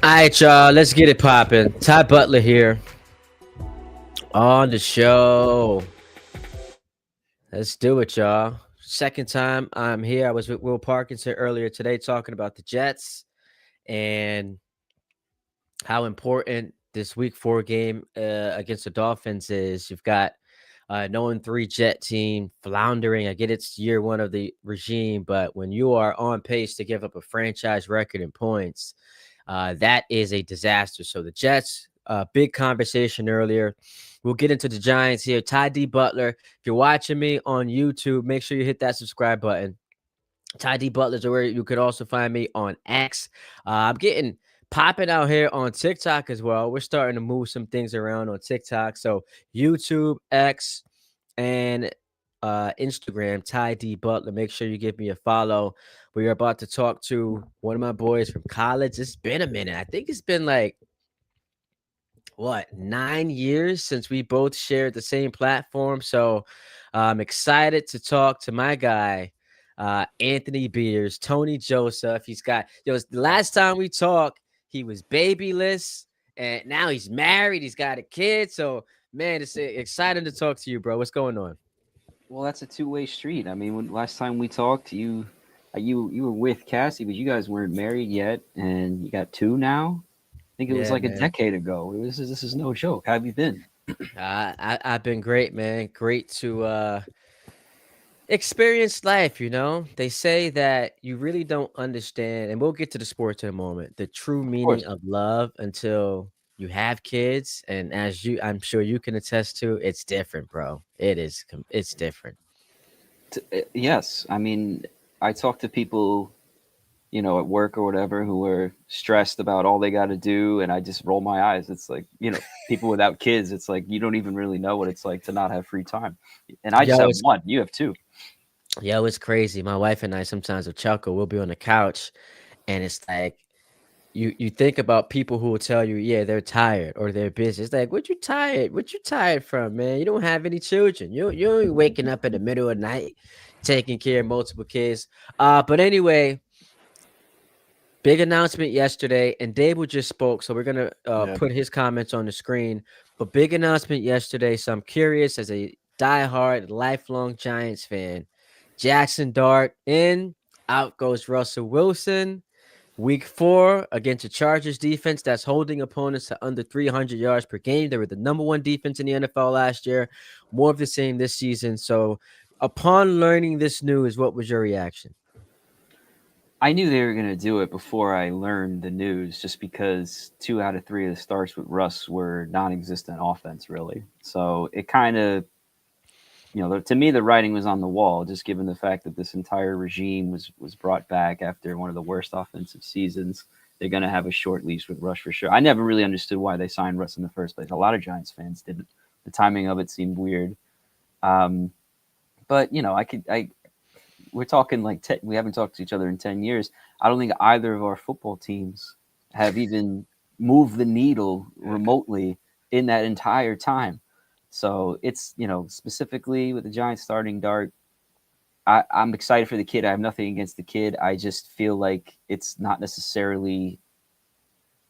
All right, y'all. Let's get it popping. Ty Butler here on the show. Let's do it, y'all. Second time I'm here. I was with Will Parkinson earlier today talking about the Jets and how important this Week 4 game against the Dolphins is. You've got no 3 Jet team floundering. I get it's year one of the regime, but when you are on pace to give up a franchise record in points, that is a disaster. So the Jets, big conversation earlier. We'll get into the Giants here. Ty D. Butler, if you're watching me on YouTube, make sure you hit that subscribe button. Ty D. Butler's where you could also find me on X. I'm getting popping out here on TikTok as well. We're starting to move some things around on TikTok. So YouTube, X, and Instagram, Ty D. Butler. Make sure you give me a follow. We are about to talk to one of my boys from college. It's been a minute. I think it's been like, 9 years since we both shared the same platform. So I'm excited to talk to my guy, Anthony Beers, Tony Joseph. The last time we talked, he was babyless and now he's married. He's got a kid. So, man, it's exciting to talk to you, bro. What's going on? Well, that's a two-way street. I mean, when last time we talked, you were with Cassie, but you guys weren't married yet, and you got two now. I think it was Yeah, like a man. decade ago. This is no joke. How have you been? I've been great, man. Great to experience life. They say that you really don't understand, and we'll get to the sports in a moment, the true Of meaning course. of love until you have kids. And as I'm sure you can attest to, it's different, bro. It's different. Yes, I mean, I talk to people, at work or whatever, who are stressed about all they got to do, and I just roll my eyes. It's like, people without kids. It's like you don't even really know what it's like to not have free time. And I just Yo, have it's one. You have two. it's crazy. My wife and I sometimes will chuckle. We'll be on the couch, and it's like you think about people who will tell you, yeah, they're tired or they're busy. It's like, what you tired? What you tired from, man? You don't have any children. You ain't waking up in the middle of the night taking care of multiple kids. But anyway, big announcement yesterday, and Dable just spoke, so we're gonna Yeah. put his comments on the screen. But big announcement yesterday, so I'm curious as a diehard, lifelong Giants fan. Jaxson Dart in, out goes Russell Wilson. Week 4 against the Chargers defense that's holding opponents to under 300 yards per game. They were the number one defense in the NFL last year. More of the same this season. So, upon learning this news, what was your reaction? I knew they were going to do it before I learned the news, just because 2 out of 3 of the starts with Russ were non-existent offense, really. So it kind of, to me, the writing was on the wall, just given the fact that this entire regime was brought back after one of the worst offensive seasons. They're going to have a short leash with Russ for sure. I never really understood why they signed Russ in the first place. A lot of Giants fans didn't. The timing of it seemed weird. Um, but we're talking like we haven't talked to each other in 10 years. I don't think either of our football teams have even moved the needle remotely in that entire time. So it's, specifically with the Giants starting Dart, I'm excited for the kid. I have nothing against the kid. I just feel like it's not necessarily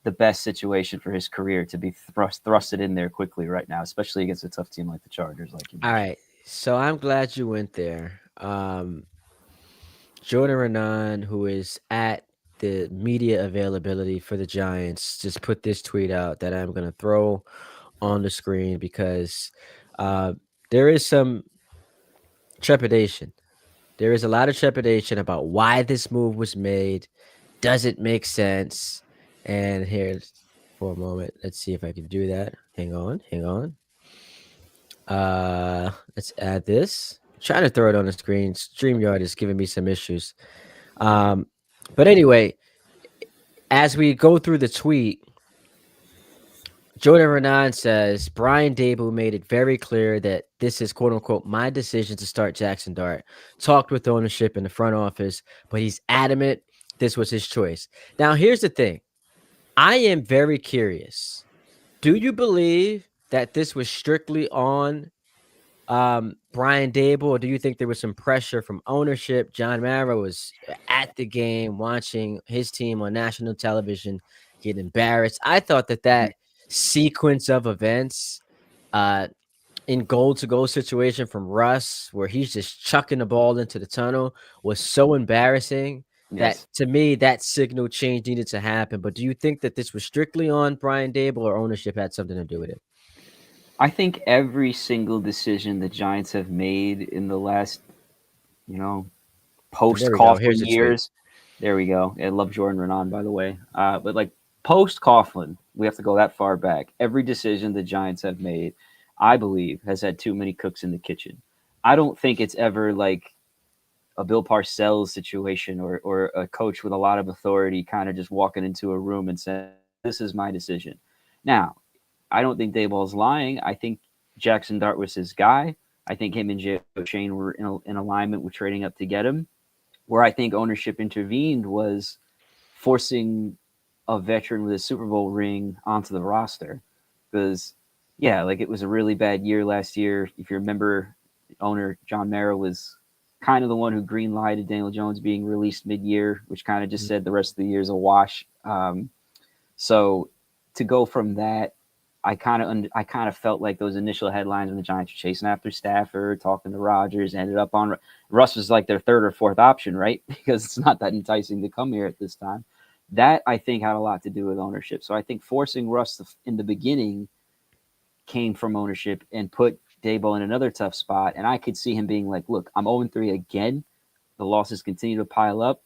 the best situation for his career to be thrusted in there quickly right now, especially against a tough team like the Chargers, like you All mentioned. right. So, I'm glad you went there. Jordan Renan, who is at the media availability for the Giants, just put this tweet out that I'm going to throw on the screen because uh, there is some trepidation. There is a lot of trepidation about why this move was made. Does it make sense? And here, for a moment, let's see if I can do that. Hang on, hang on. Let's add this. Trying to throw it on the screen. StreamYard is giving me some issues. Um, but anyway, as we go through the tweet, Jordan Renan says Brian Dable made it very clear that this is quote unquote my decision to start Jaxson Dart. Talked with ownership in the front office, but he's adamant this was his choice. Now, here's the thing. I am very curious. Do you believe that this was strictly on Brian Dable, or do you think there was some pressure from ownership? John Mara was at the game watching his team on national television. get embarrassed. I thought that sequence of events, uh, in goal to goal situation from Russ, where he's just chucking the ball into the tunnel, was so embarrassing that Yes. to me that signal change needed to happen. But do you think that this was strictly on Brian Dable or ownership had something to do with it? I think every single decision the Giants have made in the last, you know, And there post we go. Here's Coughlin a tweet. years. There we go. I love Jordan Renan, by the way. But like post Coughlin, we have to go that far back. Every decision the Giants have made, I believe, has had too many cooks in the kitchen. I don't think it's ever like a Bill Parcells situation or a coach with a lot of authority kind of just walking into a room and saying, "This is my decision." Now, I don't think Dayball's lying. I think Jaxson Dart was his guy. I think him and Jay O'Shane were in alignment with trading up to get him. Where I think ownership intervened was forcing a veteran with a Super Bowl ring onto the roster. Because, yeah, like it was a really bad year last year. If you remember, owner John Mara was kind of the one who green lighted Daniel Jones being released mid year, which kind of just said the rest of the year is a wash. So to go from that, I kind of felt like those initial headlines when the Giants were chasing after Stafford, talking to Rodgers, ended up on Russ was like their third or fourth option, right? Because it's not that enticing to come here at this time. That I think had a lot to do with ownership. So I think forcing Russ in the beginning came from ownership and put Daboll in another tough spot. And I could see him being like, "Look, I'm 0-3 again. The losses continue to pile up.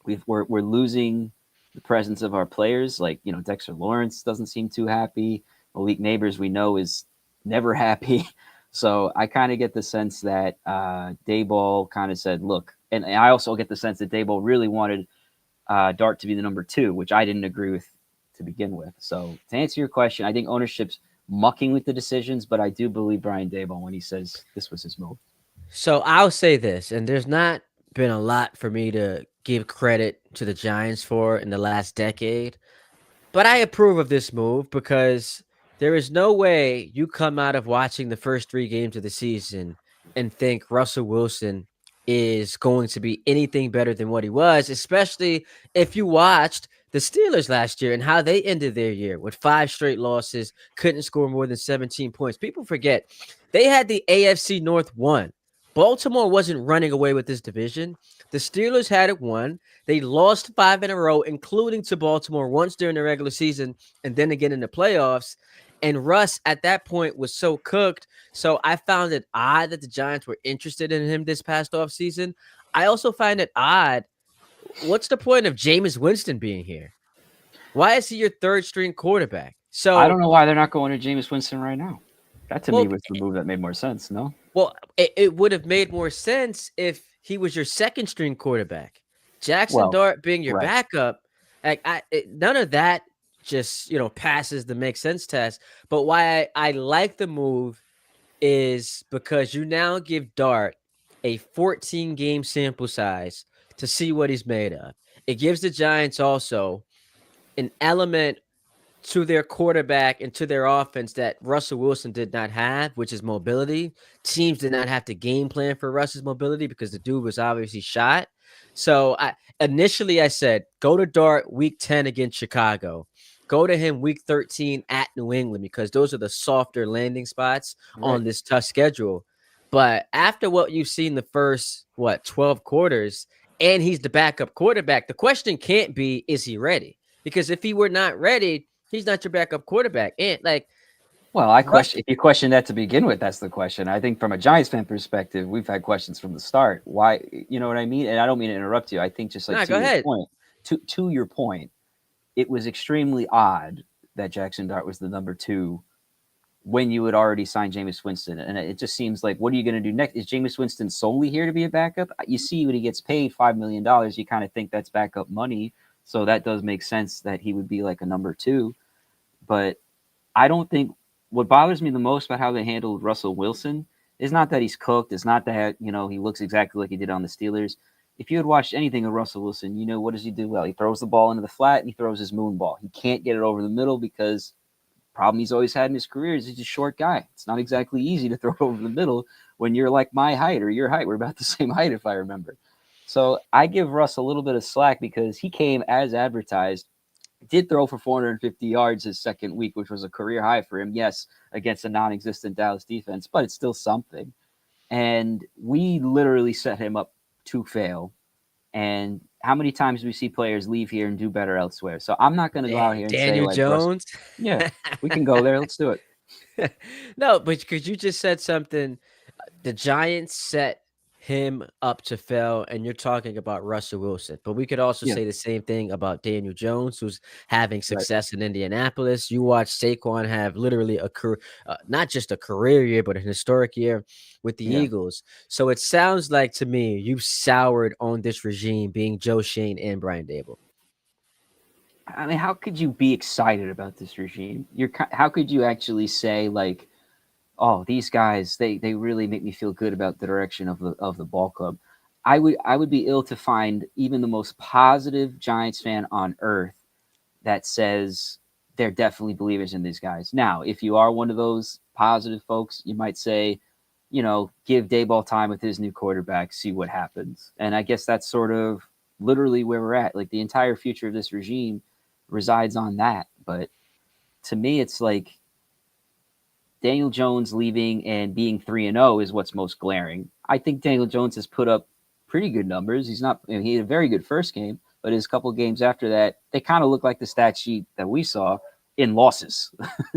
We're losing the presence of our players. Like, you know, Dexter Lawrence doesn't seem too happy. Malik Neighbors, we know, is never happy." So I kind of get the sense that Daboll kind of said, "Look," and I also get the sense that Daboll really wanted Dart to be the number two, which I didn't agree with to begin with. So to answer your question, I think ownership's mucking with the decisions, but I do believe Brian Daboll when he says this was his move. So I'll say this, and there's not been a lot for me to give credit to the Giants for in the last decade. But I approve of this move because there is no way you come out of watching the first 3 games of the season and think Russell Wilson is going to be anything better than what he was, especially if you watched the Steelers last year and how they ended their year with 5 straight losses, couldn't score more than 17 points. People forget they had the AFC North won. Baltimore wasn't running away with this division. The Steelers had it won. They lost 5 in a row, including to Baltimore once during the regular season and then again in the playoffs. And Russ at that point was so cooked. So I found it odd that the Giants were interested in him this past offseason. I also find it odd. What's the point of Jameis Winston being here? Why is he your third string quarterback? I So, don't know why they're not going to Jameis Winston right now. That to me well, was the move that made more sense. No. it would have made more sense if he was your second string quarterback. Jaxson Well, Dart being your right. backup, like none of that just passes the make sense test. But why I like the move is because you now give Dart a 14 game sample size to see what he's made of. It gives the Giants also an element to their quarterback and to their offense that Russell Wilson did not have, which is mobility. Teams did not have to game plan for Russ's mobility because the dude was obviously shot. So I said, go to Dart week 10 against Chicago. Go to him week 13 at New England because those are the softer landing spots Right. on this tough schedule. But after what you've seen the first, 12 quarters, and he's the backup quarterback, the question can't be, is he ready? Because if he were not ready, he's not your backup quarterback. And like Well, I Russ, question if you question that to begin with, that's the question. I think from a Giants fan perspective, we've had questions from the start. Why, you know what I mean? And I don't mean to interrupt you. I think just like nah, go ahead. to your point, it was extremely odd that Jackson Dart was the number two when you had already signed Jameis Winston. And it just seems like, what are you going to do next? Is Jameis Winston solely here to be a backup? You see when he gets paid $5 million, you kind of think that's backup money. So that does make sense that he would be like a number two. But I don't think what bothers me the most about how they handled Russell Wilson is not that he's cooked. It's not that, he looks exactly like he did on the Steelers. If you had watched anything of Russell Wilson, what does he do well? He throws the ball into the flat and he throws his moon ball. He can't get it over the middle because problem he's always had in his career is he's a short guy. It's not exactly easy to throw it over the middle when you're like my height or your height. We're about the same height if I remember. So I give Russ a little bit of slack because he came as advertised Did throw for 450 yards his second week, which was a career high for him. Yes, against a non-existent Dallas defense, but it's still something. And we literally set him up to fail. And how many times do we see players leave here and do better elsewhere? So I'm not going to go out here and say Daniel like Russ. Jones. Yeah, we can go there. Let's do it. No, but because you just said something, the Giants set him up to fail, and you're talking about Russell Wilson. But we could also Yeah, say the same thing about Daniel Jones, who's having right. success in Indianapolis. You watch Saquon have literally a career, not just a career year, but an historic year with the Yeah. Eagles. So it sounds like to me you've soured on this regime, being Joe Shane and Brian Dable. I mean, how could you be excited about this regime? How could you actually say like, oh, these guys, they really make me feel good about the direction of the ball club. I would be ill to find even the most positive Giants fan on earth that says they're definitely believers in these guys. Now, if you are one of those positive folks, you might say, give Dayball time with his new quarterback, see what happens. And I guess that's sort of literally where we're at. Like the entire future of this regime resides on that. But to me, it's like Daniel Jones leaving and being 3-0 is what's most glaring. I think Daniel Jones has put up pretty good numbers. He's not, he had a very good first game, but his couple games after that, they kind of look like the stat sheet that we saw in losses.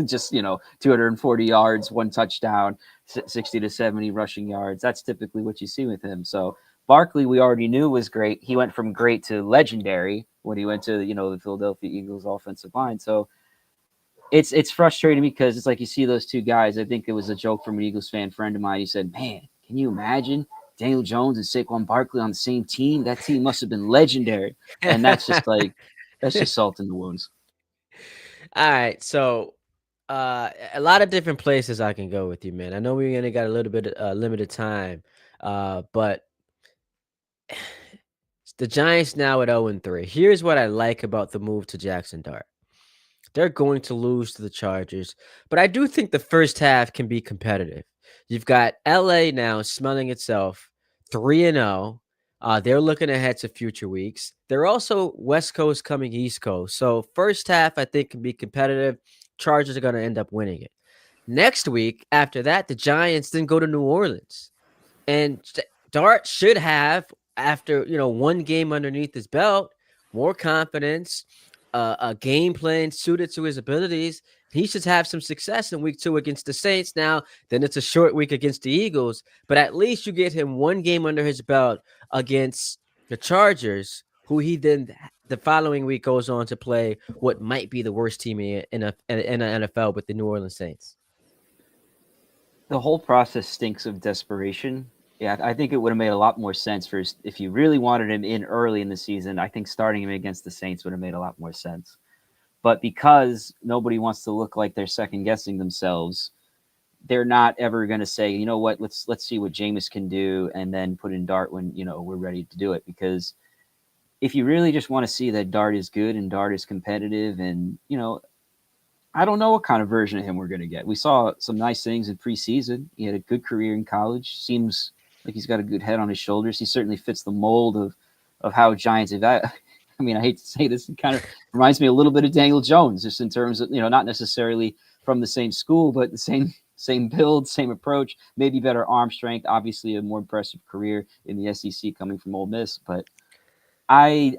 Just, 240 yards, one touchdown, 60 to 70 rushing yards. That's typically what you see with him. So Barkley, we already knew was great. He went from great to legendary when he went to, the Philadelphia Eagles offensive line. So it's frustrating because it's like you see those two guys. I think it was a joke from an Eagles friend of mine. He said, "Man, can you imagine Daniel Jones and Saquon Barkley on the same team? That team must have been legendary." And that's just salt in the wounds. All right, so a lot of different places I can go with you, man. I know we only got a little bit limited time, but the Giants now at 0-3. Here's what I like about the move to Jaxson Dart. They're going to lose to the Chargers, but I do think the first half can be competitive. You've got LA now smelling itself 3-0. They're looking ahead to future weeks. They're also West Coast coming East Coast. So first half I think can be competitive. Chargers are going to end up winning it. Next week after that, the Giants then go to New Orleans. And Dart should have, after one game underneath his belt, more confidence, a game plan suited to his abilities. He should have some success in week 2 against the Saints. Now, then it's a short week against the Eagles, but at least you get him one game under his belt against the Chargers, who he then the following week goes on to play what might be the worst team in the NFL with the New Orleans Saints. The whole process stinks of desperation. Yeah, I think it would have made a lot more sense for if you really wanted him in early in the season. I think starting him against the Saints would have made a lot more sense. But because nobody wants to look like they're second guessing themselves, they're not ever going to say, you know what, let's see what Jameis can do, and then put in Dart when we're ready to do it. Because if you really just want to see that Dart is good and Dart is competitive, and I don't know what kind of version of him we're going to get. We saw some nice things in preseason. He had a good career in college. Seems like he's got a good head on his shoulders. He certainly fits the mold of how Giants evaluate. I mean, I hate to say this, it kind of reminds me a little bit of Daniel Jones, just in terms of, not necessarily from the same school, but the same build, same approach, maybe better arm strength, obviously a more impressive career in the SEC coming from Ole Miss. But I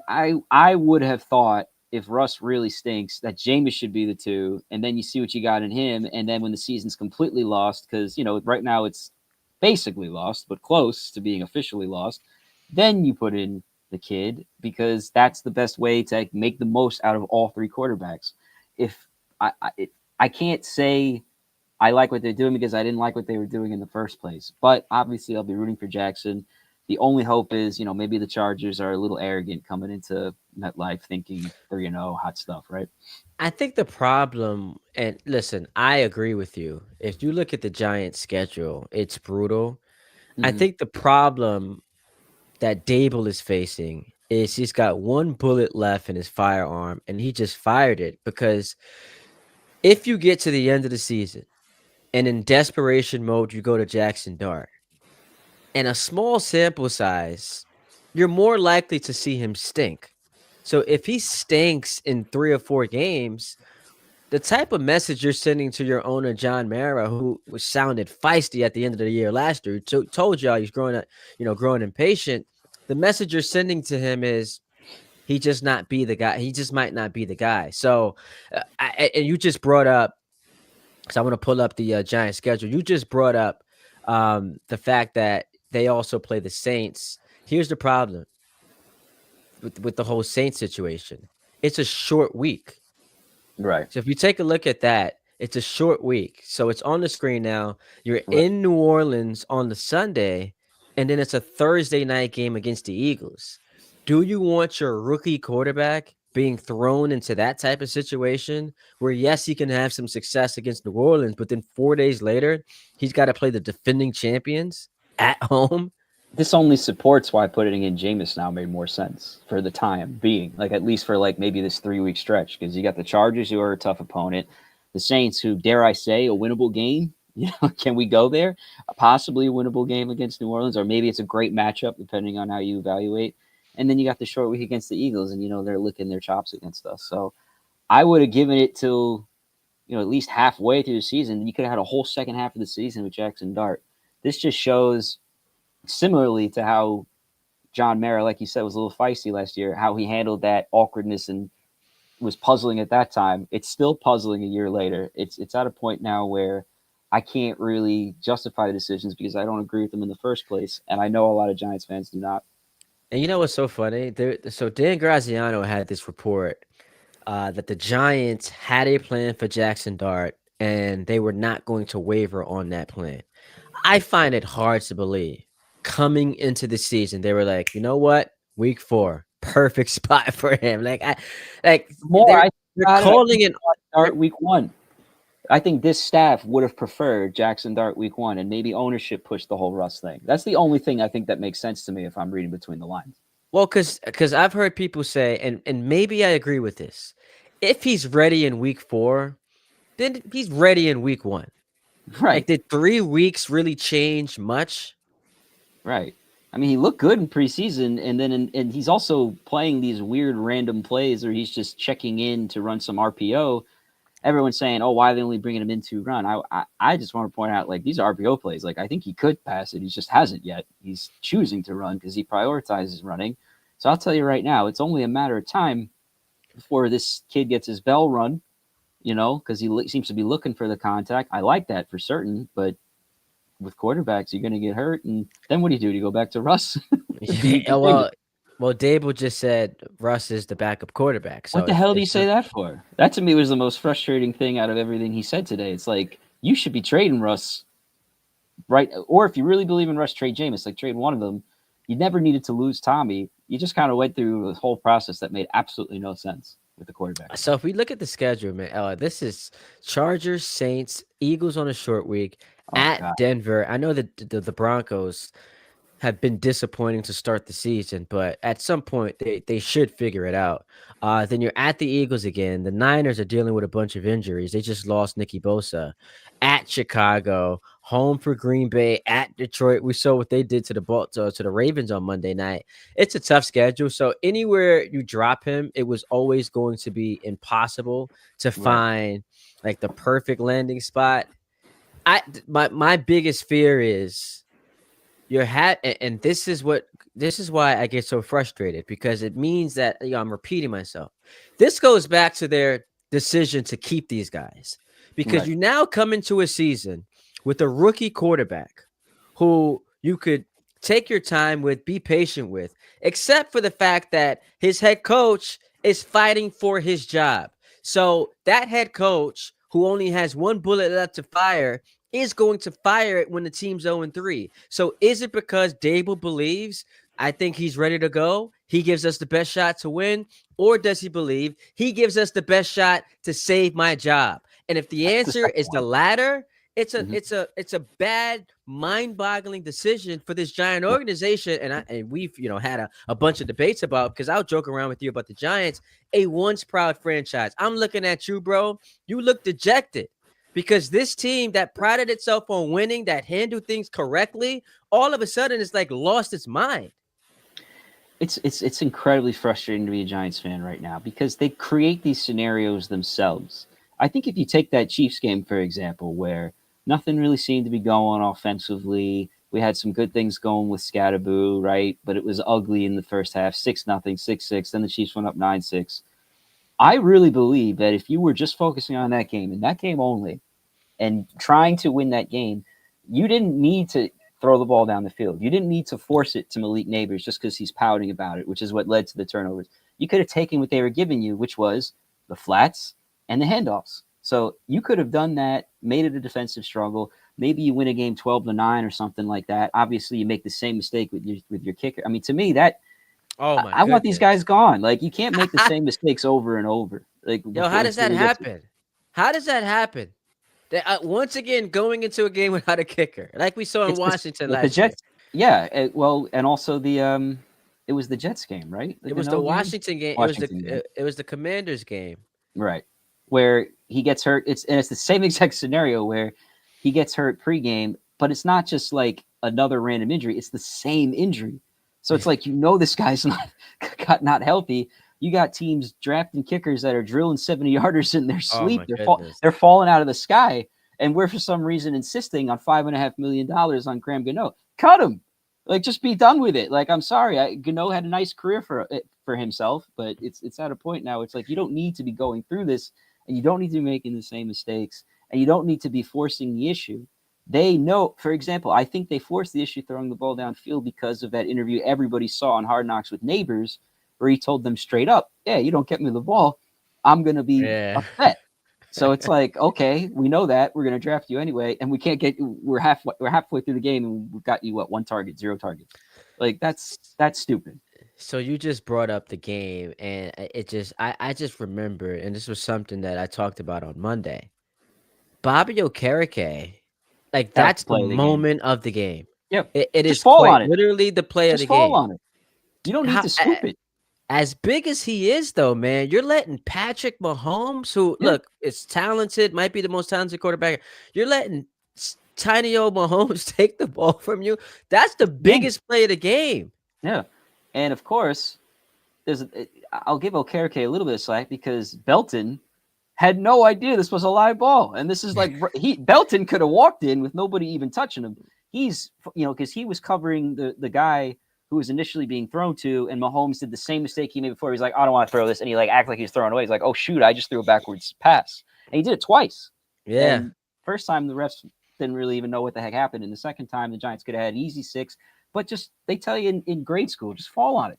would have thought, if Russ really stinks, that Jameis should be the 2, and then you see what you got in him, and then when the season's completely lost, because right now it's basically lost, but close to being officially lost, then you put in the kid, because that's the best way to make the most out of all 3 quarterbacks. If I can't say I like what they're doing because I didn't like what they were doing in the first place, but obviously I'll be rooting for Jackson. The only hope is, maybe the Chargers are a little arrogant coming into MetLife thinking 3-0, hot stuff, right? I think the problem, and listen, I agree with you. If you look at the Giants' schedule, it's brutal. I Mm-hmm. think the problem that Dable is facing is he's got one bullet left in his firearm, and he just fired it because if you get to the end of the season and in desperation mode, you go to Jaxson Dart, and a small sample size, you're more likely to see him stink. So if he stinks in 3 or 4 games, the type of message you're sending to your owner, John Mara, who was sounded feisty at the end of the year last year, told y'all he's growing impatient. The message you're sending to him is he just not be the guy. He just might not be the guy. So, and you just brought up. So I want to pull up the Giants schedule. You just brought up the fact that they also play the Saints. Here's the problem with the whole Saints situation. It's a short week. Right. So if you take a look at that, it's a short week. So it's on the screen now. You're Right. in New Orleans on the Sunday, and then it's a Thursday night game against the Eagles. Do you want your rookie quarterback being thrown into that type of situation where, yes, he can have some success against New Orleans, but then 4 days later, he's got to play the defending champions at home? This only supports why putting in Jameis now made more sense for the time being, like at least for like maybe this 3 week stretch, because you got the Chargers, who are a tough opponent, the Saints, who, dare I say, a winnable game. Can we go there? Possibly a winnable game against New Orleans, or maybe it's a great matchup depending on how you evaluate. And then you got the short week against the Eagles, and they're licking their chops against us. So I would have given it till at least halfway through the season. You could have had a whole second half of the season with Jaxson Dart. This just shows, similarly to how John Mara, like you said, was a little feisty last year, how he handled that awkwardness and was puzzling at that time. It's still puzzling a year later. It's at a point now where I can't really justify the decisions because I don't agree with them in the first place, and I know a lot of Giants fans do not. And you know what's so funny? So Dan Graziano had this report that the Giants had a plan for Jaxson Dart, and they were not going to waver on that plan. I find it hard to believe. Coming into the season, they were like, you know what? Week 4, perfect spot for him. More, They're calling it Dart week 1. I think this staff would have preferred Jaxson Dart week 1, and maybe ownership pushed the whole Russ thing. That's the only thing I think that makes sense to me if I'm reading between the lines. Well, because I've heard people say, and maybe I agree with this. If he's ready in week 4, then he's ready in week 1. Right. Like, did 3 weeks really change much? Right. I mean, he looked good in preseason, and then and he's also playing these weird random plays where he's just checking in to run some RPO. Everyone's saying, "Oh, why are they only bringing him in to run?" I just want to point out, like, these are RPO plays. Like, I think he could pass it. He just hasn't yet. He's choosing to run because he prioritizes running. So I'll tell you right now, it's only a matter of time before this kid gets his bell run, because he seems to be looking for the contact. I like that for certain, but with quarterbacks, you're going to get hurt. And then what do? Do you go back to Russ? Yeah, well, Dable just said Russ is the backup quarterback. So what the hell do you say that for? That to me was the most frustrating thing out of everything he said today. It's like, you should be trading Russ, right? Or if you really believe in Russ, trade Jameis, like trade one of them. You never needed to lose Tommy. You just kind of went through a whole process that made absolutely no sense with the quarterback. So if we look at the schedule, man, this is Chargers, Saints, Eagles on a short week, at God. Denver. I know that the Broncos have been disappointing to start the season, but at some point they should figure it out. Then you're at the Eagles again. The Niners are dealing with a bunch of injuries. They just lost Nicky Bosa. At Chicago, home for Green Bay, at Detroit. We saw what they did to the Ravens on Monday night. It's a tough schedule. So anywhere you drop him, it was always going to be impossible to find like the perfect landing spot. My biggest fear is and this is why I get so frustrated, because it means that I'm repeating myself. This goes back to their decision to keep these guys, because you now come into a season with a rookie quarterback who you could take your time with, be patient with, except for the fact that his head coach is fighting for his job. So that head coach, who only has one bullet left to fire, is going to fire it when the team's 0-3. So is it because Dable believes, I think he's ready to go, he gives us the best shot to win, or does he believe he gives us the best shot to save my job? And if the answer is the latter, it's a bad, mind-boggling decision for this Giant organization. And we've had a bunch of debates about, because I'll joke around with you about the Giants, a once proud franchise. I'm looking at you, bro. You look dejected. Because this team that prided itself on winning, that handled things correctly, all of a sudden it's like lost its mind. It's incredibly frustrating to be a Giants fan right now because they create these scenarios themselves. I think if you take that Chiefs game for example, where nothing really seemed to be going offensively, we had some good things going with Scatterboo, right? But it was ugly in the first half, 6-0, 6-6. Then the Chiefs went up 9-6. I really believe that if you were just focusing on that game and that game only, and trying to win that game, you didn't need to throw the ball down the field. You didn't need to force it to Malik Neighbors just because he's pouting about it, which is what led to the turnovers. You could have taken what they were giving you, which was the flats and the handoffs. So you could have done that, made it a defensive struggle. Maybe you win a game 12-9 or something like that. Obviously, you make the same mistake with your kicker. I mean, to me, that Oh my I want these goodness. guys gone. Like you can't make the same mistakes over and over. Like Yo, how before does until that we get to happen? How does that happen? They, once again, going into a game without a kicker, like we saw in it's Washington the last year. Jets. Yeah, well, and also it was the Jets game, right? The It was the Gano game, Washington game. It was the Washington game, it was the Commanders game. right? Where he gets hurt. It's the same exact scenario where he gets hurt pregame, but it's not just like another random injury. It's the same injury. So it's like this guy's not healthy. You got teams drafting kickers that are drilling 70-yarders in their Oh sleep. my goodness. They're falling out of the sky, and we're for some reason insisting on $5.5 million on Graham Gano. Cut him. Like, just be done with it. Like, I'm sorry. Gano had a nice career for himself, but it's at a point now. It's like you don't need to be going through this, and you don't need to be making the same mistakes, and you don't need to be forcing the issue. They know, for example, I think they forced the issue throwing the ball downfield because of that interview everybody saw on Hard Knocks with Neighbors, where he told them straight up, "Yeah, you don't get me the ball, I'm going to be Yeah. upset." So it's like, okay, we know that we're going to draft you anyway, and we can't get. We're halfway through the game, and we've got you one target, 0 targets. Like that's stupid. So you just brought up the game, and it just I just remembered, and this was something that I talked about on Monday. Bobby Okereke, like That was that's the the play of the game. moment of the game. Yep, It just is fall quite on it. literally the play of Just the fall game. on it. You don't need How, to scoop it. as big as he is, though, man, you're letting Patrick Mahomes, who Yeah, look is talented, might be the most talented quarterback. You're letting tiny old Mahomes take the ball from you. That's the yeah, biggest play of the game. yeah. And of course, I'll give Okereke a little bit of slack because Belton had no idea this was a live ball, and this is like Belton could have walked in with nobody even touching him. He's because he was covering the guy who was initially being thrown to, and Mahomes did the same mistake he made before. He's like, I don't want to throw this, and he like act like he's throwing away. He's like, oh shoot, I just threw a backwards pass, and he did it twice. Yeah, And first time the refs didn't really even know what the heck happened, and the second time the Giants could have had an easy 6. But just they tell you in grade school, just fall on it.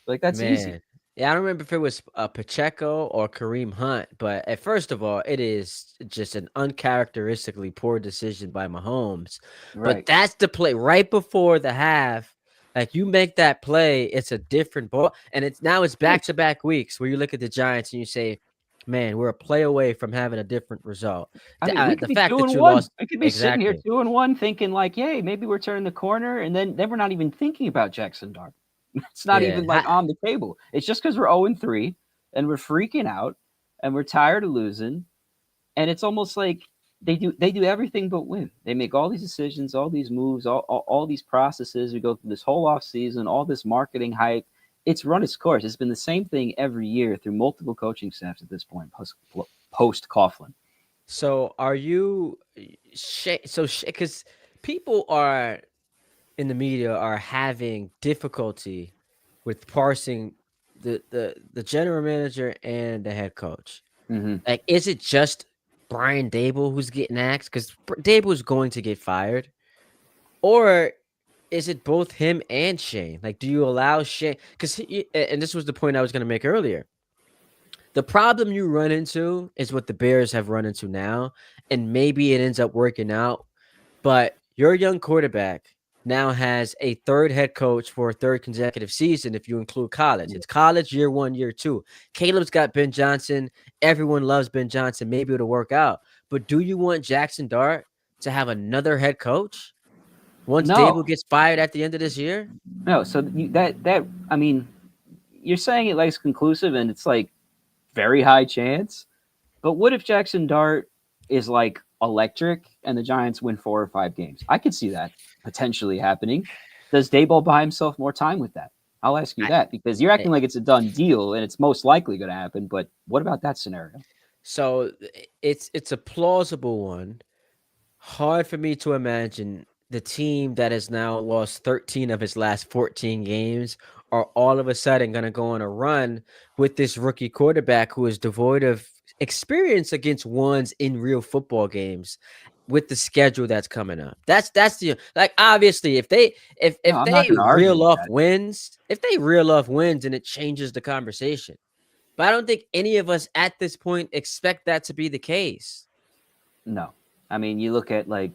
Like that's easy. man. Yeah, I don't remember if it was Pacheco or Kareem Hunt, but at first of all, it is just an uncharacteristically poor decision by Mahomes. But Right. that's the play right before the half. Like you make that play, it's a different ball, and it's back to back weeks where you look at the Giants and you say, "Man, we're a play away from having a different result." I mean, we could The be fact two that and you one. lost I could be sitting here exactly, 2-1, thinking like, "Yay, maybe we're turning the corner," and then we're not even thinking about Jaxson Dart. It's not yeah. even like on the table. It's just because we're 0-3 and we're freaking out and we're tired of losing, and it's almost like they do everything but win. They make all these decisions, all these moves, all these processes. We go through this whole off season, all this marketing hype. It's run its course. It's been the same thing every year through multiple coaching staffs at this point, post Coughlin. So are you because people are in the media are having difficulty with parsing the general manager and the head coach. Mm-hmm. Like, is it just Brian Dable who's getting axed? Because Dable is going to get fired, or is it both him and Shane? Like, do you allow Shane? Because and this was the point I was going to make earlier. The problem you run into is what the Bears have run into now, and maybe it ends up working out. But your young quarterback now has a third head coach for a third consecutive season if you include college. It's college year 1, year 2. Caleb's got Ben Johnson. Everyone loves Ben Johnson. Maybe it'll work out. But do you want Jaxson Dart to have another head coach once Dable No, gets fired at the end of this year? no. So that I mean, you're saying it like it's conclusive, and it's like very high chance. But what if Jaxson Dart is like electric and the Giants win 4 or 5 games? I could see that potentially happening. Does Dayball buy himself more time with that? I'll ask you I, that because you're I- acting like it's a done deal and it's most likely going to happen. But what about that scenario? so it's a plausible one. Hard for me to imagine the team that has now lost 13 of its last 14 games are all of a sudden going to go on a run with this rookie quarterback who is devoid of experience against ones in real football games with the schedule that's coming up. That's the like obviously if No, if I'm not they going to argue reel with off that. wins, if they reel off wins and it changes the conversation. But I don't think any of us at this point expect that to be the case. No. I mean, you look at like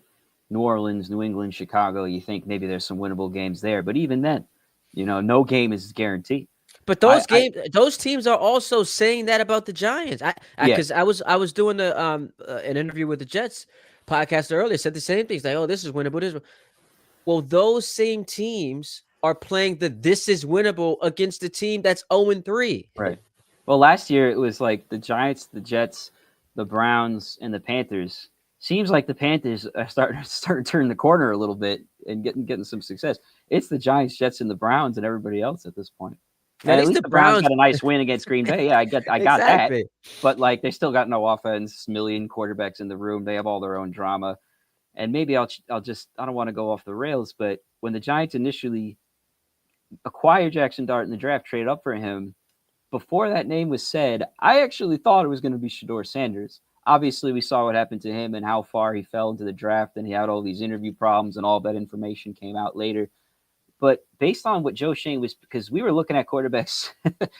New Orleans, New England, Chicago, you think maybe there's some winnable games there. But even then, no game is guaranteed. But I, those I games, those teams are also saying that about the Giants. yeah, Because I was doing an interview with the Jets podcast earlier, said the same things like, oh, this is winnable. Well, those same teams are playing this is winnable against a team that's 0-3. right. Well, last year it was like the Giants, the Jets, the Browns, and the Panthers. Seems like the Panthers are starting to turn the corner a little bit and getting some success. It's the Giants, Jets, and the Browns and everybody else at this point. At And at least least the the Browns Browns, got a nice win against Green Bay. Yeah, I got that. exactly. But like they still got no offense, million quarterbacks in the room. They have all their own drama. And maybe I'll just I don't want to go off the rails, but when the Giants initially acquired Jaxson Dart in the draft, traded up for him, before that name was said, I actually thought it was going to be Shador Sanders. Obviously, we saw what happened to him and how far he fell into the draft, and he had all these interview problems, and all that information came out later. But based on what Joe Shane was, because we were looking at quarterbacks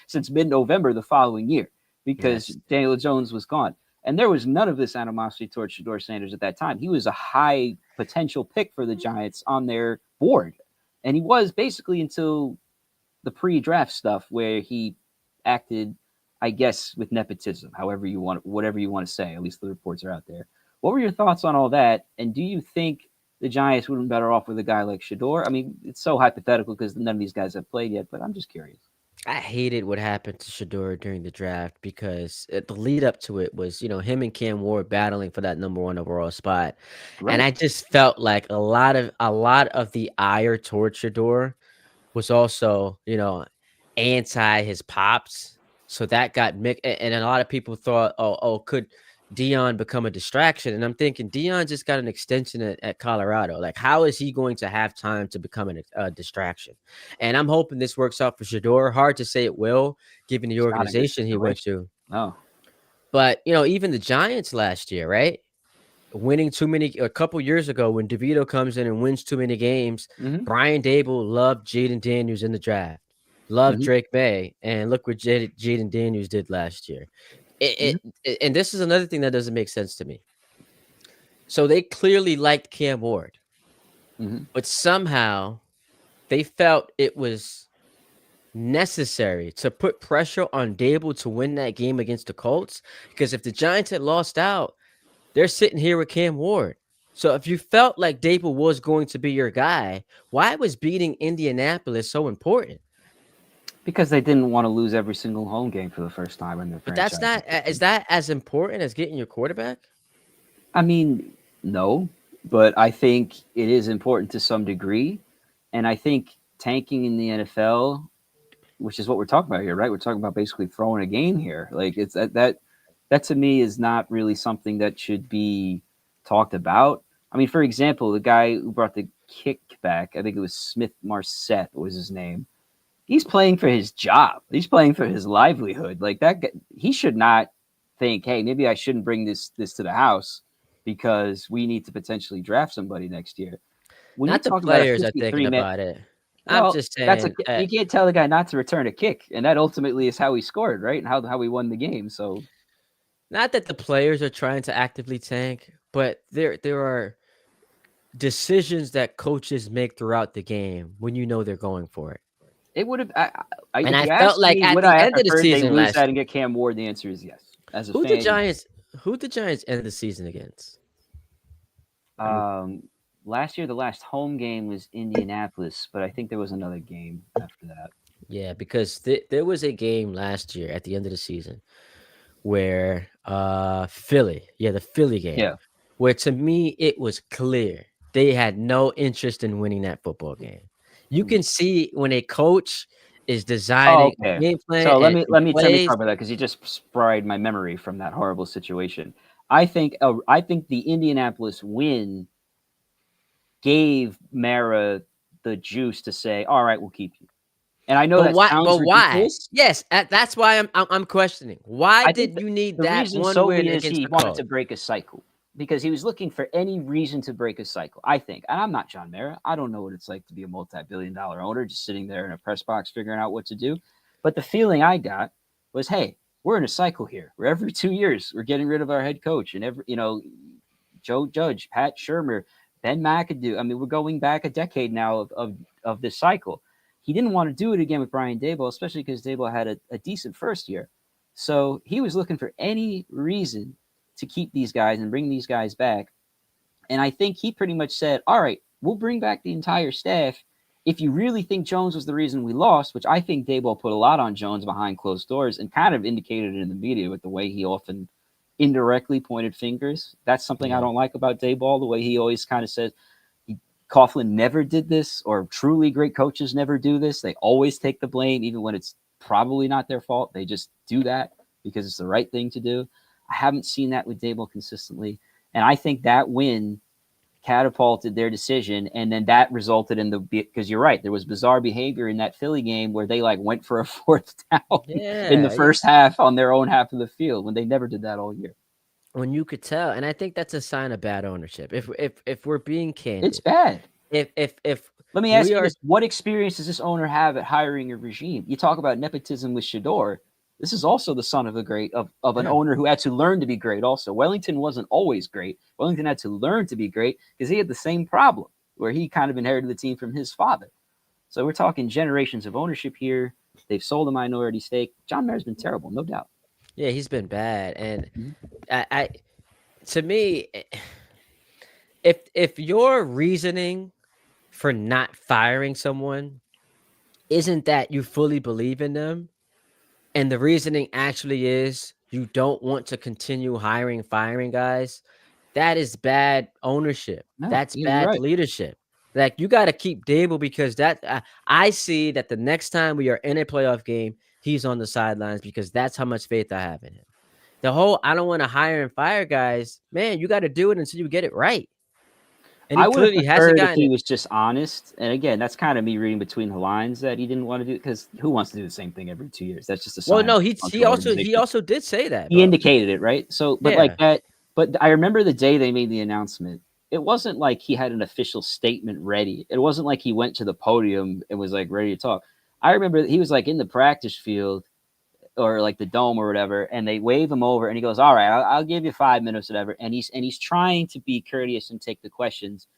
since mid-November the following year, because Yes. Daniel Jones was gone. And there was none of this animosity towards Shador Sanders at that time. He was a high potential pick for the Giants on their board. And he was basically until the pre-draft stuff where he acted, I guess, with nepotism, whatever you want to say. At least the reports are out there. What were your thoughts on all that? And do you think the Giants would have been better off with a guy like Shador? I mean, it's so hypothetical because none of these guys have played yet, but I'm just curious. I hated what happened to Shador during the draft because the lead up to it was, him and Cam Ward battling for that number one overall spot. And Right. I just felt like a lot of the ire towards Shador was also, anti his pops. So that got mixed. And a lot of people thought, could Dion become a distraction? And I'm thinking Dion just got an extension at Colorado. Like, how is he going to have time to become a distraction? And I'm hoping this works out for Shador. Hard to say it will, given the It's not a good organization he went situation. to. No. But, even the Giants last year, right? Winning too many a couple years ago when DeVito comes in and wins too many games. Mm-hmm. Brian Dable loved Jaden Daniels in the draft, loved Mm-hmm. Drake May, and look what Jaden Daniels did last year. Mm-hmm. And this is another thing that doesn't make sense to me. So they clearly liked Cam Ward, Mm-hmm. but somehow they felt it was necessary to put pressure on Dable to win that game against the Colts. Because if the Giants had lost out, they're sitting here with Cam Ward. So if you felt like Dable was going to be your guy, why was beating Indianapolis so important? Because they didn't want to lose every single home game for the first time in their But that's franchise. not is that as important as getting your quarterback? I mean, no, but I think it is important to some degree. And I think tanking in the NFL, which is what we're talking about here, right? We're talking about basically throwing a game here. Like it's that to me is not really something that should be talked about. I mean, for example, the guy who brought the kick back, I think it was Smith Marset was his name. He's playing for his job. He's playing for his livelihood. Like that, he should not think, "Hey, maybe I shouldn't bring this to the house because we need to potentially draft somebody next year." When you're Not the talking about a players are thinking 53 man, about it. I'm well, just saying, you can't tell the guy not to return a kick, and that ultimately is how he scored, right? And how we won the game. So not that the players are trying to actively tank, but there are decisions that coaches make throughout the game when they're going for it. it would have. And If I you felt ask like me, at would the I have end of the preferred they season lose last that and get Cam Ward? The answer is yes. As a who the fan, yes. Giants who the Giants end the season against? I mean, Um, last year, the last home game was Indianapolis, but I think there was another game after that. yeah, because there was a game last year at the end of the season where the Philly game, Yeah. where to me it was clear they had no interest in winning that football game. You Mm. can see when a coach is Oh, designing a okay. game plan So let and, me and talk plays. about that because you just fried my memory from that horrible situation. I think the Indianapolis win gave Mara the juice to say, "All right, we'll keep you." And I know But that why? sounds But why? ridiculous. Yes, that's why I'm questioning. Why I think did you need the that reason one win solely is against he the wanted to Colts? break a cycle because he was looking for any reason to break a cycle. I think, and I'm not John Mara. I don't know what it's like to be a multi-billion-dollar owner just sitting there in a press box figuring out what to do. But the feeling I got was, hey, we're in a cycle here. Where every 2 years we're getting rid of our head coach, and Joe Judge, Pat Shermer, Ben McAdoo. I mean, we're going back a decade now of this cycle. He didn't want to do it again with Brian Daboll, especially because Daboll had a decent first year. So he was looking for any reason to keep these guys and bring these guys back. And I think he pretty much said, all right, we'll bring back the entire staff. If you really think Jones was the reason we lost, which I think Daboll put a lot on Jones behind closed doors and kind of indicated it in the media with the way he often indirectly pointed fingers. That's something I Yeah. don't like about Daboll, the way he always kind of says, Coughlin never did this, or truly great coaches never do this. They always take the blame, even when it's probably not their fault. They just do that because it's the right thing to do. I haven't seen that with Daboll consistently. And I think that win catapulted their decision. And then that resulted in because you're right, there was bizarre behavior in that Philly game where they like went for a fourth down in the Yeah, first half on their own half of the field when they never did that all year. when you could tell, and I think that's a sign of bad ownership. If we're being It's candid, bad. if Let me ask we you are, this. What experience does this owner have at hiring a regime? You talk about nepotism with Shador. This is also the son of an yeah, owner who had to learn to be great also. Wellington wasn't always great. Wellington had to learn to be great because he had the same problem where he kind of inherited the team from his father. So we're talking generations of ownership here. They've sold a minority stake. John Mayer's been terrible, no doubt. yeah, he's been bad, and Mhm. I to me, if your reasoning for not firing someone isn't that you fully believe in them, and the reasoning actually is you don't want to continue hiring, firing guys, that is bad ownership. No, That's you're bad right. leadership. Like you got to keep Dable because I see that the next time we are in a playoff game, he's on the sidelines because that's how much faith I have in him. The whole I don't want to hire and fire guys, man, you got to do it until you get it right. And he I would have clearly hasn't preferred if gotten he it. was just honest. And again, that's kind of me reading between the lines that he didn't want to do because who wants to do the same thing every 2 years? That's just a Well, sign of no, a he dysfunctional also he organization. also did say that, He but indicated it, right? So, but like yeah. that, but I remember the day they made the announcement. It wasn't like he had an official statement ready. It wasn't like he went to the podium and was like ready to talk. I remember he was like in the practice field or like the dome or whatever, and they wave him over, and he goes, "All right, I'll give you 5 minutes, whatever." And he's trying to be courteous and take the questions.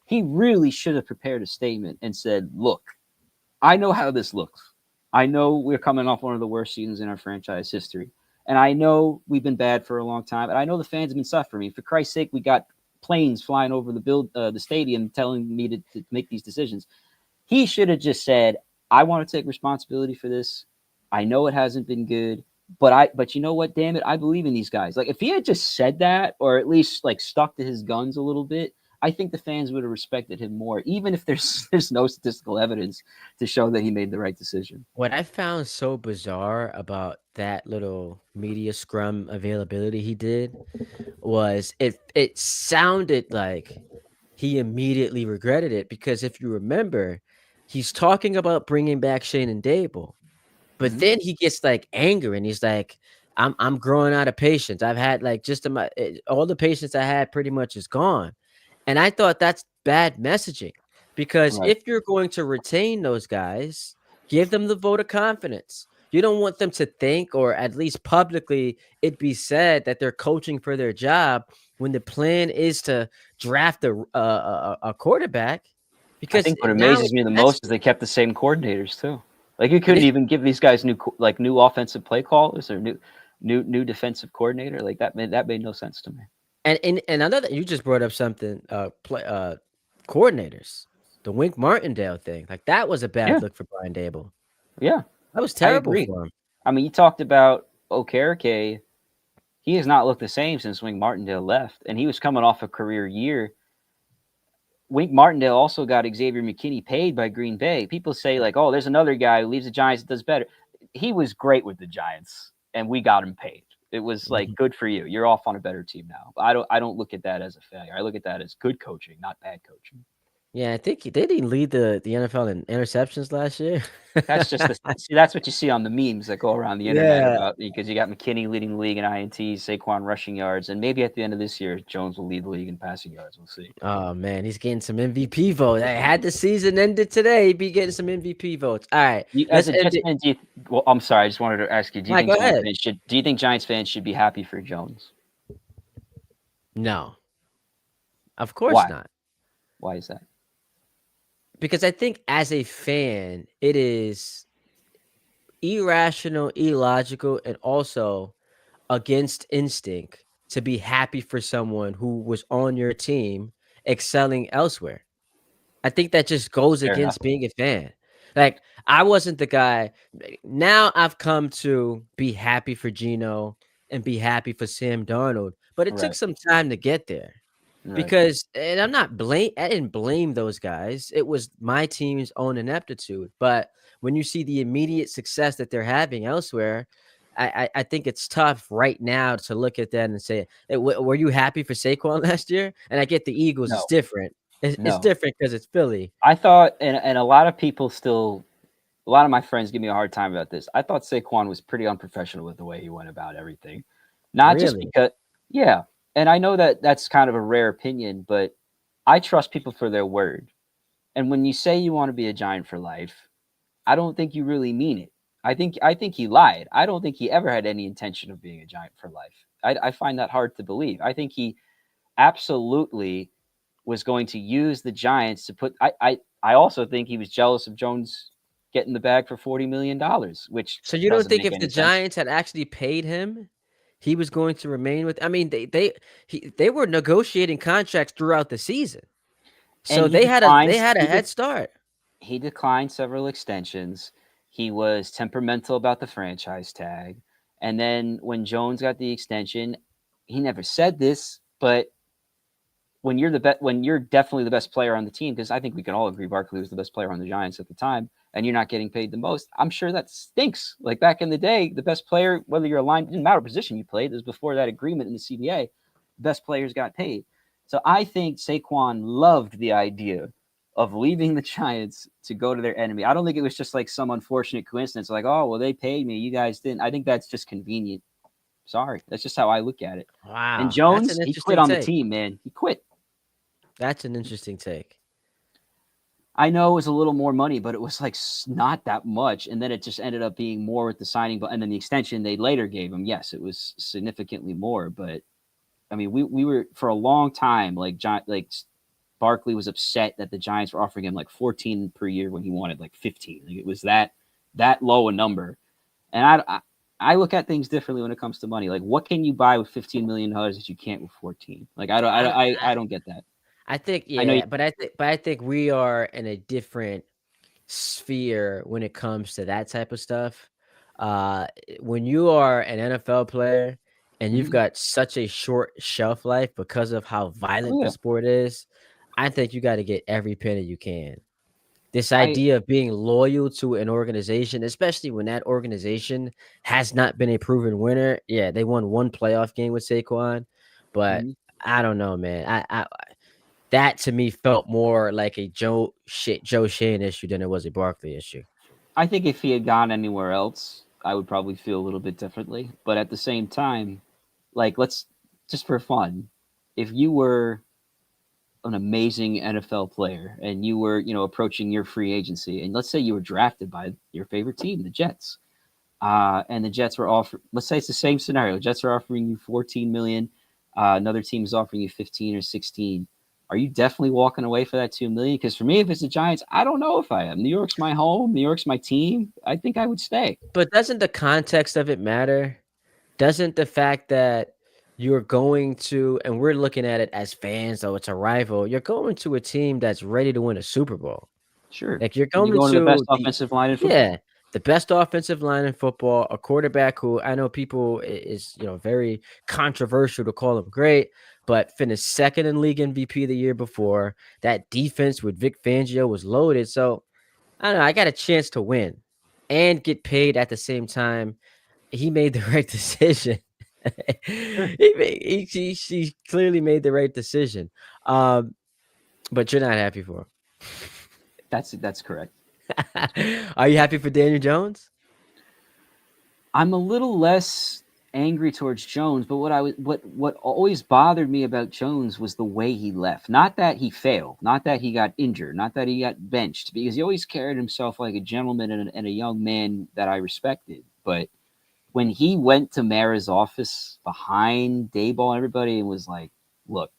He really should have prepared a statement and said, "Look, I know how this looks. I know we're coming off one of the worst seasons in our franchise history. And I know we've been bad for a long time. And I know the fans have been suffering. For Christ's sake, we got planes flying over the stadium telling me to make these decisions. He should have just said, I want to take responsibility for this. I know it hasn't been good, but you know what, damn it, I believe in these guys. Like if he had just said that or at least like stuck to his guns a little bit, I think the fans would have respected him more, even if there's no statistical evidence to show that he made the right decision. What I found so bizarre about that little media scrum availability he did was it sounded like he immediately regretted it because if you remember, he's talking about bringing back Shane and Dable, but Mm-hmm. then he gets like angry and he's like, I'm growing out of patience. I've had like all the patience I had pretty much is gone. And I thought that's bad messaging because Right. if you're going to retain those guys, give them the vote of confidence. You don't want them to think, or at least publicly, it be said that they're coaching for their job when the plan is to draft a quarterback. I Because think what now amazes me the that's most is they kept the same coordinators too. Like you couldn't yeah, even give these guys new offensive play callers or new defensive coordinator. Like that made no sense to me. and another you just brought up something coordinators, the Wink Martindale thing, like that was a bad Yeah, look for Brian Dable. yeah, That was I terrible agree. for him. I mean, you talked about Okereke. He has not looked the same since Wing Martindale left, and he was coming off a career year. Wink Martindale also got Xavier McKinney paid by Green Bay. People say like, oh, there's another guy who leaves the Giants that does better. He was great with the Giants, and we got him paid. It was like Mhm. good for you. You're off on a better team now. I don't look at that as a failure. I look at that as good coaching, not bad coaching. Yeah, I think they didn't lead the NFL in interceptions last year. That's just the see. That's what you see on the memes that go around the internet Yeah. about because you got McKinney leading the league in INTs, Saquon rushing yards, and maybe at the end of this year, Jones will lead the league in passing yards. We'll see. Oh man, he's getting some MVP votes. I had the season ended today. He'd be getting some MVP votes. All right, You, as let's a end Jets it. fan, well, I'm sorry. I just wanted to ask you: Mike, go ahead. Do you think Giants fans should be happy for Jones? No, of course Why? not. Why is that? Because I think as a fan, it is irrational, illogical, and also against instinct to be happy for someone who was on your team excelling elsewhere. I think that just goes Fair enough. against being a fan. Like I wasn't the guy. Now I've come to be happy for Gino and be happy for Sam Darnold, but it took Right. some time to get there Right. because, and I didn't blame those guys. It was my team's own ineptitude. But when you see the immediate success that they're having elsewhere, I think it's tough right now to look at that and say, hey, were you happy for Saquon last year? And I get the Eagles is No. different. It's No. different because it's Philly. I thought, and a lot of people still, a lot of my friends give me a hard time about this. I thought Saquon was pretty unprofessional with the way he went about everything. Not just Really? because, yeah. And I know that that's kind of a rare opinion, but I trust people for their word. And when you say you want to be a Giant for life, I don't think you really mean it. I think he lied. I don't think he ever had any intention of being a Giant for life. I find that hard to believe. I think he absolutely was going to use the Giants to put. I also think he was jealous of Jones getting the bag for $40 million, which So you don't doesn't think make if the any sense. Giants had actually paid him, he was going to remain with? I mean, they were negotiating contracts throughout the season, And so they had a head start. he declined several extensions. He was temperamental about the franchise tag, and then when Jones got the extension, he never said this, but when you're definitely the best player on the team, because I think we can all agree Barkley was the best player on the Giants at the time, and you're not getting paid the most, I'm sure that stinks. Like back in the day, the best player, whether you're aligned, didn't matter what position you played, it was before that agreement in the CBA, best players got paid. So I think Saquon loved the idea of leaving the Giants to go to their enemy. I don't think it was just like some unfortunate coincidence, like, oh, well, they paid me, you guys didn't. I think that's just convenient. Sorry. That's just how I look at it. And Wow, that's Jones, an he quit interesting on the take. team, man. He quit. That's an interesting take. I know it was a little more money, but it was like not that much. And then it just ended up being more with the signing, but and then the extension they later gave him. Yes, it was significantly more, but I mean, we were for a long time like Barkley was upset that the Giants were offering him like 14 per year when he wanted like 15. Like it was that low a number. And I look at things differently when it comes to money. Like, what can you buy with $15 million that you can't with 14? Like, I, I don't get that. I think I know you. yeah, but I think we are in a different sphere when it comes to that type of stuff. When you are an NFL player and you've Mhm. got such a short shelf life because of how Oh violent the yeah, sport is, I think you got to get every penny you can. This I idea of being loyal to an organization, especially when that organization has not been a proven winner. Yeah, they won one playoff game with Saquon, but mhm. I don't know, man. I that to me felt more like a Joe Shane issue than it was a Barkley issue. I think if he had gone anywhere else, I would probably feel a little bit differently. But at the same time, like let's just for fun, if you were an amazing NFL player and you were, approaching your free agency, and let's say you were drafted by your favorite team, the Jets, and the Jets were offering, let's say it's the same scenario. Jets are offering you 14 million. Another team is offering you 15 or 16. Are you definitely walking away for that 2 million? Because for me, if it's the Giants, I don't know if I am. New York's my home. New York's my team. I think I would stay. But doesn't the context of it matter? Doesn't the fact that you're going to, and we're looking at it as fans, though it's a rival, you're going to a team that's ready to win a Super Bowl. Sure. Like you're And you going go into the best to offensive line in yeah, football. the best offensive line in football, a quarterback who I know people is very controversial to call him great, but finished second in league MVP the year before. That defense with Vic Fangio was loaded. So I don't know. I got a chance to win and get paid at the same time. He made the right decision. Sure. She clearly made the right decision. Um, but you're not happy for That's correct. him. Are you happy for Daniel Jones? I'm a little less angry towards Jones, but what always bothered me about Jones was the way he left. Not that he failed, not that he got injured, not that he got benched, because he always carried himself like a gentleman and a young man that I respected. But when he went to Mara's office behind Dayball and everybody and was like, "Look,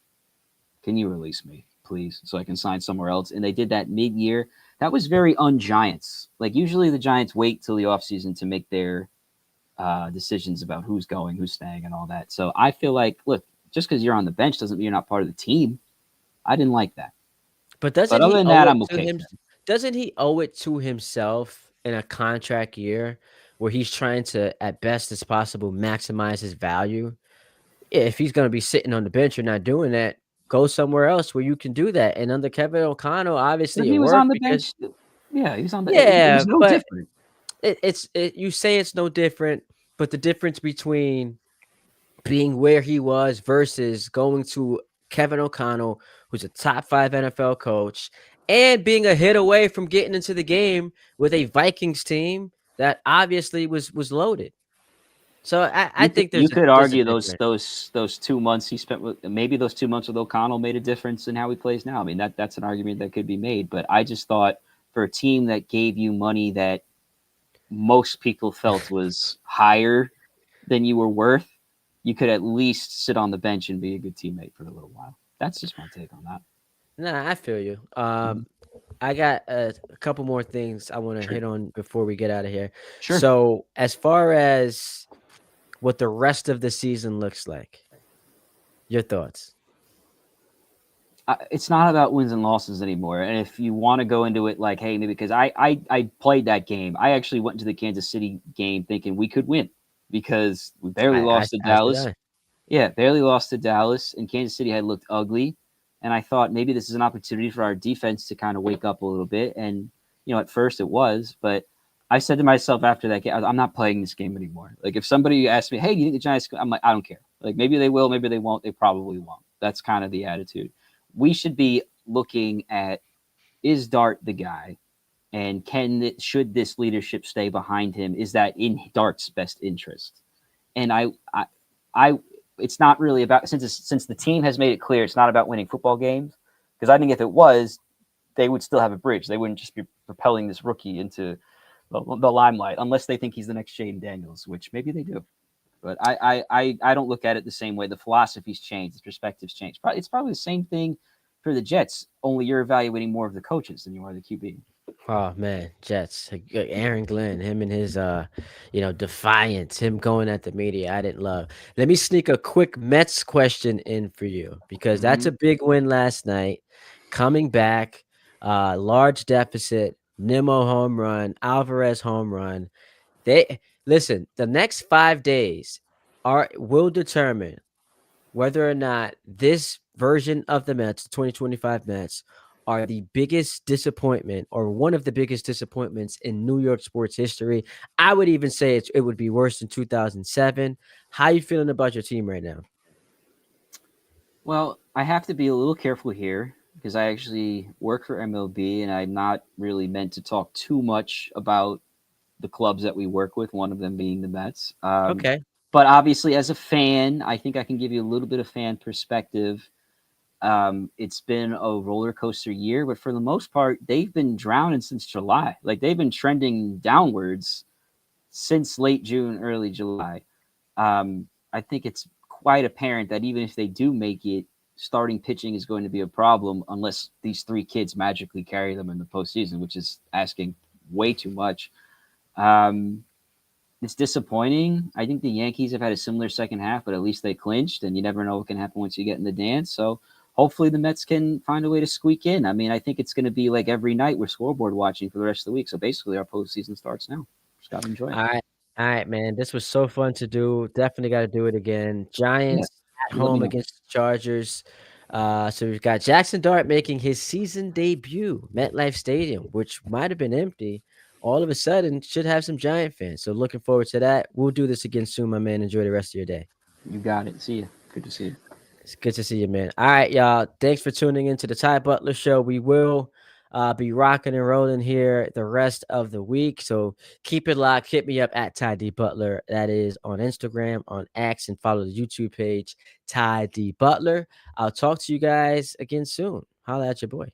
can you release me, please, so I can sign somewhere else?" And they did that mid-year. That was very un-Giants. Like usually the Giants wait till the offseason to make their decisions about who's going, who's staying, and all that. So I feel like, look, just because you're on the bench doesn't mean you're not part of the team. I didn't like that. But But doesn't other he than owe that, it I'm to okay him? with it. Doesn't he owe it to himself in a contract year where he's trying to, at best as possible, maximize his value? If he's going to be sitting on the bench or not doing that, go somewhere else where you can do that. And under Kevin O'Connell, But obviously it he was on worked the because bench. Yeah, he was on the. It yeah, was no but different. you say it's no different, but the difference between being where he was versus going to Kevin O'Connell, who's a top 5 NFL coach, and being a hit away from getting into the game with a Vikings team that obviously was loaded. So I think You could there's a argue difference. those 2 months he spent with, maybe those 2 months with O'Connell made a difference in how he plays now. I mean that's an argument that could be made. But I just thought for a team that gave you money that most people felt was higher than you were worth, you could at least sit on the bench and be a good teammate for a little while. That's just my take on that. Nah, I feel you. Mhm. I got a couple more things I want to Sure. hit on before we get out of here. Sure. So, as far as what the rest of the season looks like, your thoughts? It's not about wins and losses anymore. And if you want to go into it like, hey, because I played that game, I actually went to the Kansas City game thinking we could win because we barely lost to As did Dallas. I. Yeah, barely lost to Dallas, and Kansas City had looked ugly. And I thought maybe this is an opportunity for our defense to kind of wake up a little bit. And at first it was, but I said to myself after that game, I'm not playing this game anymore. Like if somebody asked me, "Hey, do you think the Giants?" I'm like, I don't care. Like maybe they will, maybe they won't. They probably won't. That's kind of the attitude. We should be looking at, is Dart the guy, and should this leadership stay behind him? Is that in Dart's best interest? And I it's not really about, since the team has made it clear it's not about winning football games. Because I think if it was, they would still have a bridge. They wouldn't just be propelling this rookie into the limelight unless they think he's the next Shane Daniels, which maybe they do. But I don't look at it the same way. The philosophy's changed, the perspective's changed. It's probably the same thing for the Jets. Only you're evaluating more of the coaches than you are the QB. Oh man, Jets. Aaron Glenn, him and his defiance, him going at the media, I didn't love. Let me sneak a quick Mets question in for you because that's Mm-hmm. a big win last night. Coming back, large deficit, Nimmo home run, Alvarez home run. They listen, the next 5 days will determine whether or not this version of the Mets, 2025 Mets, are the biggest disappointment or one of the biggest disappointments in New York sports history. I would even say it would be worse than 2007. How you feeling about your team right now? Well, I have to be a little careful here because I actually work for MLB and I'm not really meant to talk too much about the clubs that we work with, one of them being the Mets. Okay. But obviously, as a fan, I think I can give you a little bit of fan perspective. It's been a roller coaster year, but for the most part, they've been drowning since July. Like they've been trending downwards since late June, early July. I think it's quite apparent that even if they do make it, starting pitching is going to be a problem unless these three kids magically carry them in the postseason, which is asking way too much. Um, it's disappointing. I think the Yankees have had a similar second half, but at least they clinched, and you never know what can happen once you get in the dance. So hopefully the Mets can find a way to squeak in. I mean, I think it's going to be like every night we're scoreboard watching for the rest of the week. So basically, our postseason starts now. Just got to enjoy it. All right. All right, man. This was so fun to do. Definitely got to do it again. Yeah, Giants at you let me home know. against Chargers. So we've got Jaxson Dart making his season debut, MetLife Stadium, which might have been empty. All of a sudden, should have some Giant fans. So looking forward to that. We'll do this again soon, my man. Enjoy the rest of your day. You got it. See you. Good to see you. It's good to see you, man. All right, y'all. Thanks for tuning into the Ty Butler Show. We will be rocking and rolling here the rest of the week. So keep it locked. Hit me up at Ty D Butler. That is on Instagram, on X, and follow the YouTube page, Ty D Butler. I'll talk to you guys again soon. Holla at your boy.